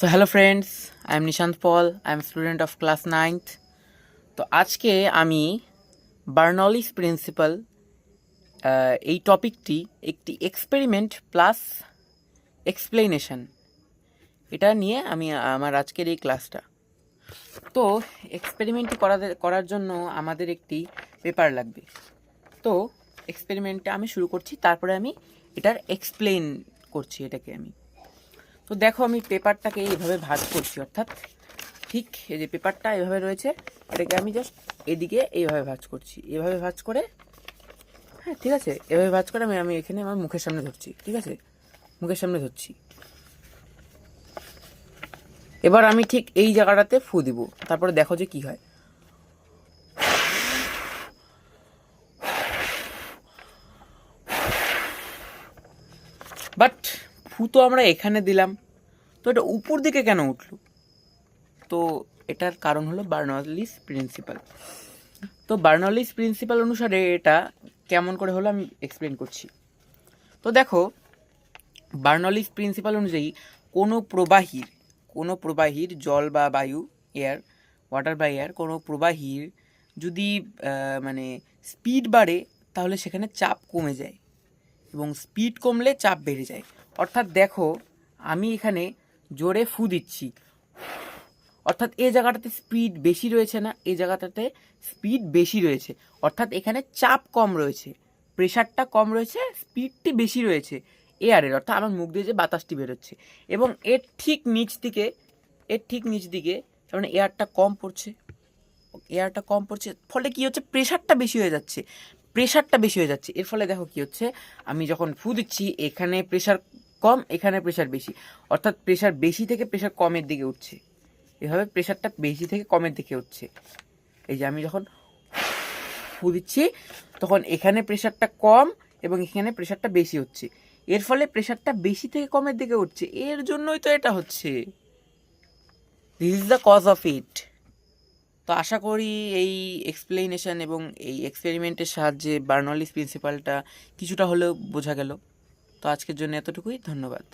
So hello friends, I am Nishant Paul. I am a student of class 9th. তো আজকে আমি Bernoulli's principal এই টপিকটি একটি experiment plus explanation এটা নিয়ে আমি আমার আজকের এই ক্লাসটা। তো এক্সপেরিমেন্টটি করার জন্য আমাদের একটি পেপার লাগবে। তো এক্সপেরিমেন্টটা আমি শুরু করছি, তারপরে আমি এটার এক্সপ্লেন করছি এটাকে আমি। তো দেখো আমি পেপারটাকে এইভাবে ভাঁজ করছি, অর্থাৎ ঠিক এই যে পেপারটা এভাবে রয়েছে, এটাকে আমি জাস্ট এদিকে এইভাবে ভাঁজ করছি, এভাবে ভাঁজ করে, হ্যাঁ ঠিক আছে, এভাবে ভাঁজ করে আমি এখানে আমার মুখের সামনে ধরছি, ঠিক আছে, মুখের সামনে ধরছি। এবার আমি ঠিক এই জায়গাটাতে ফু দিব, তারপরে দেখো যে কি হয়। বাট ফু তো আমরা এখানে দিলাম, তো এটা উপর দিকে কেন উঠলো? তো এটার কারণ হলো বার্নলিস প্রিন্সিপাল। তো বার্নলিস প্রিন্সিপাল অনুসারে এটা কেমন করে হলো আমি এক্সপ্লেন করছি। তো দেখো বার্নলিস প্রিন্সিপাল অনুযায়ী কোনো প্রবাহীর জল বা বায়ু, এয়ার, ওয়াটার বা এয়ার, কোনো প্রবাহীর যদি মানে স্পিড বাড়ে তাহলে সেখানে চাপ কমে যায় এবং স্পিড কমলে চাপ বেড়ে যায়। অর্থাৎ দেখো আমি এখানে জোরে ফু দিচ্ছি, অর্থাৎ এই জায়গাটাতে স্পিড বেশি রয়েছে না, এই জায়গাটাতে স্পিড বেশি রয়েছে, অর্থাৎ এখানে চাপ কম রয়েছে, প্রেশারটা কম রয়েছে, স্পিডটি বেশি রয়েছে এয়ারের, অর্থাৎ আমার মুখ দিয়ে যে বাতাসটি বেরোচ্ছে, এবং এর ঠিক নিচ দিকে মানে এয়ারটা কম পড়ছে, ফলে কি হচ্ছে, প্রেশারটা বেশি হয়ে যাচ্ছে। এর ফলে দেখো কি হচ্ছে, আমি যখন ফু দিচ্ছি এখানে প্রেশার কম, এখানে প্রেশার বেশি, অর্থাৎ প্রেশার বেশি থেকে প্রেশার কমের দিকে উঠছে। এভাবে প্রেশারটা বেশি থেকে কমের দিকে উঠছে। এই যে আমি যখন ফু দিচ্ছি তখন এখানে প্রেশারটা কম এবং এখানে প্রেশারটা বেশি হচ্ছে, এর ফলে প্রেশারটা বেশি থেকে কমের দিকে উঠছে, এর জন্যই তো এটা হচ্ছে। This is the cause of it. তো আশা করি এই এক্সপ্লেনেশন এবং এই এক্সপেরিমেন্টের সাহায্যে বার্নলিস প্রিন্সিপালটা কিছুটা হলেও বোঝা গেল। তো আজকের জন্য এতটুকুই, ধন্যবাদ।